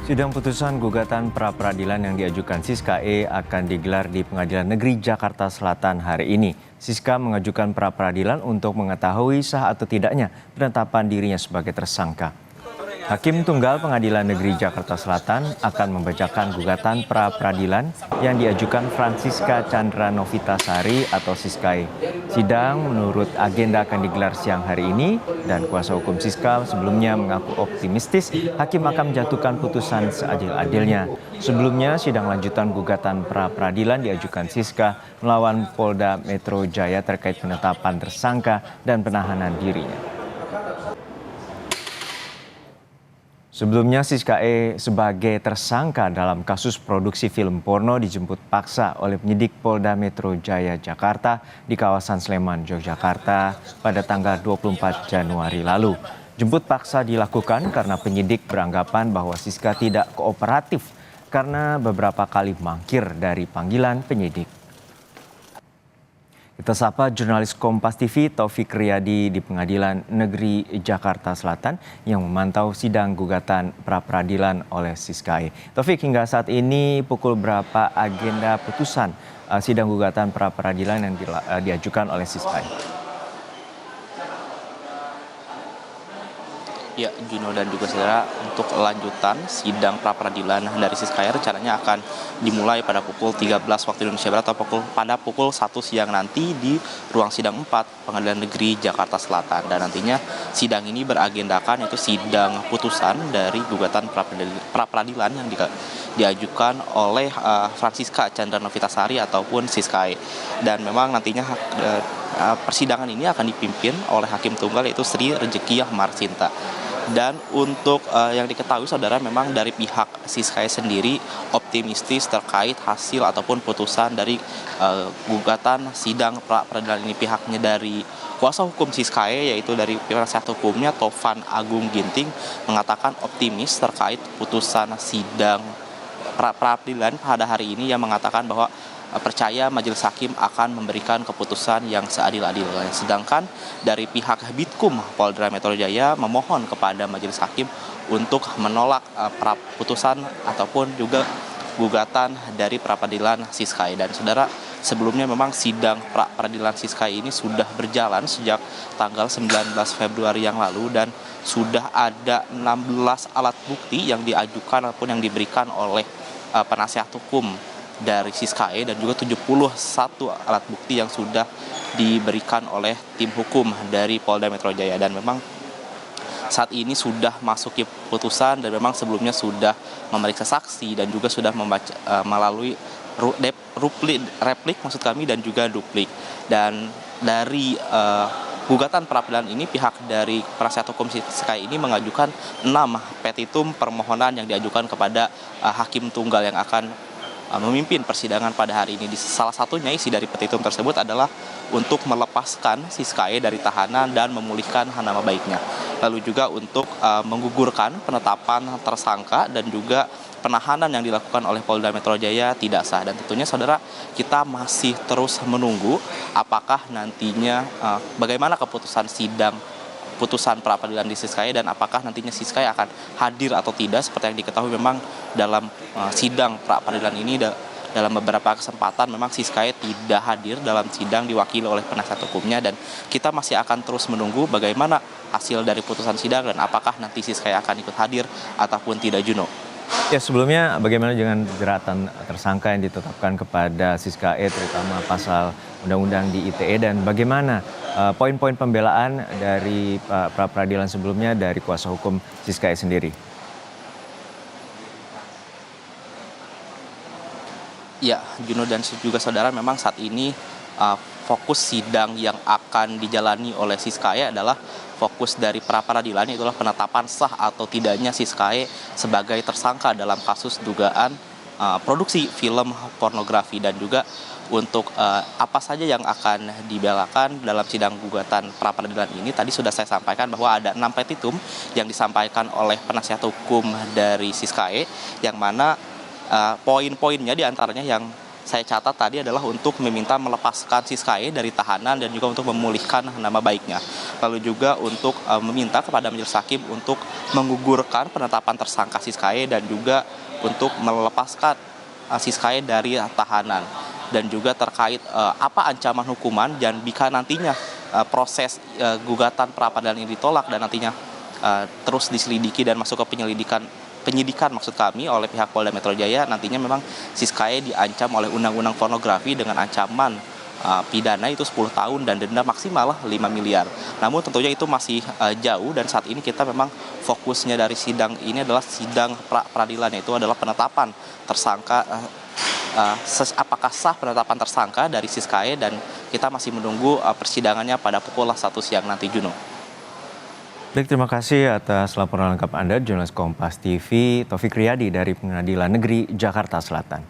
Sidang putusan gugatan pra-peradilan yang diajukan Siska E akan digelar di Pengadilan Negeri Jakarta Selatan hari ini. Siska mengajukan pra-peradilan untuk mengetahui sah atau tidaknya penetapan dirinya sebagai tersangka. Hakim Tunggal Pengadilan Negeri Jakarta Selatan akan membacakan gugatan pra-peradilan yang diajukan Francisca Chandra Novitasari atau Siska E. Sidang menurut agenda akan digelar siang hari ini dan kuasa hukum Siska sebelumnya mengaku optimistis hakim akan menjatuhkan putusan seadil-adilnya. Sebelumnya sidang lanjutan gugatan pra-peradilan diajukan Siska melawan Polda Metro Jaya terkait penetapan tersangka dan penahanan dirinya. Sebelumnya Siska E sebagai tersangka dalam kasus produksi film porno dijemput paksa oleh penyidik Polda Metro Jaya Jakarta di kawasan Sleman, Yogyakarta pada tanggal 24 Januari lalu. Jemput paksa dilakukan karena penyidik beranggapan bahwa Siska tidak kooperatif karena beberapa kali mangkir dari panggilan penyidik. Kita sapa jurnalis Kompas TV Taufik Riyadi di Pengadilan Negeri Jakarta Selatan yang memantau sidang gugatan pra-peradilan oleh Siska E. Taufik, hingga saat ini pukul berapa agenda putusan sidang gugatan pra-peradilan yang diajukan oleh Siska E? Ya, Juno dan juga saudara, untuk lanjutan sidang pra-peradilan dari Siska E rencananya akan dimulai pada pukul 13 waktu Indonesia Barat atau pada pukul 1 siang nanti di ruang sidang 4 Pengadilan Negeri Jakarta Selatan. Dan nantinya sidang ini beragendakan yaitu sidang putusan dari gugatan pra-peradilan yang diajukan oleh Francisca Chandra Novitasari ataupun Siska E. Dan memang nantinya persidangan ini akan dipimpin oleh Hakim Tunggal yaitu Sri Rezekiah Marsinta. Dan untuk yang diketahui saudara, memang dari pihak Siska E sendiri optimistis terkait hasil ataupun putusan dari gugatan sidang pra-peradilan ini. Pihaknya dari kuasa hukum Siska E yaitu dari penasihat hukumnya Tovan Agung Ginting mengatakan optimis terkait putusan sidang pra-peradilan pada hari ini, yang mengatakan bahwa percaya majelis hakim akan memberikan keputusan yang seadil-adilnya. Sedangkan dari pihak Bitkum Polda Metro Jaya memohon kepada majelis hakim untuk menolak putusan ataupun juga gugatan dari pra-peradilan Siska E. Dan saudara, sebelumnya memang sidang pra-peradilan Siska E ini sudah berjalan sejak tanggal 19 Februari yang lalu dan sudah ada 16 alat bukti yang diajukan ataupun yang diberikan oleh penasihat hukum dari Siska E dan juga 71 alat bukti yang sudah diberikan oleh tim hukum dari Polda Metro Jaya. Dan memang saat ini sudah masuki putusan dan memang sebelumnya sudah memeriksa saksi dan juga sudah membaca melalui replik maksud kami dan juga duplik. Dan dari gugatan pra-peradilan ini pihak dari penasihat hukum Siska E ini mengajukan 6 petitum permohonan yang diajukan kepada Hakim Tunggal yang akan memimpin persidangan pada hari ini. Salah satunya isi dari petitum tersebut adalah untuk melepaskan Siska E dari tahanan dan memulihkan nama baiknya. Lalu juga untuk menggugurkan penetapan tersangka dan juga penahanan yang dilakukan oleh Polda Metro Jaya tidak sah. Dan tentunya saudara, kita masih terus menunggu apakah nantinya bagaimana keputusan sidang putusan pra-peradilan di Siska E dan apakah nantinya Siska E akan hadir atau tidak. Seperti yang diketahui memang dalam sidang pra-peradilan ini dalam beberapa kesempatan memang Siska E tidak hadir dalam sidang diwakili oleh penasihat hukumnya, dan kita masih akan terus menunggu bagaimana hasil dari putusan sidang dan apakah nanti Siska E akan ikut hadir ataupun tidak, Juno. Ya, sebelumnya bagaimana dengan jeratan tersangka yang ditetapkan kepada Siska E terutama pasal undang-undang di ITE, dan bagaimana poin-poin pembelaan dari pra-peradilan sebelumnya dari kuasa hukum Siska E sendiri? Ya, Juno dan juga saudara, memang saat ini fokus sidang yang akan dijalani oleh Siska E adalah fokus dari pra-peradilan, yaitu penetapan sah atau tidaknya Siska E sebagai tersangka dalam kasus dugaan produksi film pornografi. Dan juga untuk apa saja yang akan dibelakan dalam sidang gugatan pra-peradilan ini, tadi sudah saya sampaikan bahwa ada 6 petitum yang disampaikan oleh penasihat hukum dari Siska E, yang mana poin-poinnya diantaranya yang saya catat tadi adalah untuk meminta melepaskan Siskae dari tahanan dan juga untuk memulihkan nama baiknya. Lalu juga untuk meminta kepada majelis hakim untuk menggugurkan penetapan tersangka Siskae dan juga untuk melepaskan Siskae dari tahanan. Dan juga terkait apa ancaman hukuman dan jika nantinya proses gugatan pra-peradilan ini ditolak dan nantinya terus diselidiki dan masuk ke penyidikan maksud kami oleh pihak Polda Metro Jaya, nantinya memang Siskae diancam oleh undang-undang pornografi dengan ancaman pidana itu 10 tahun dan denda maksimal 5 miliar. Namun tentunya itu masih jauh dan saat ini kita memang fokusnya dari sidang ini adalah sidang pra-peradilan, yaitu adalah penetapan tersangka, apakah sah penetapan tersangka dari Siskae, dan kita masih menunggu persidangannya pada pukul 1 siang nanti, Juno. Baik, terima kasih atas laporan lengkap Anda, jurnalis Kompas TV, Taufik Riyadi dari Pengadilan Negeri Jakarta Selatan.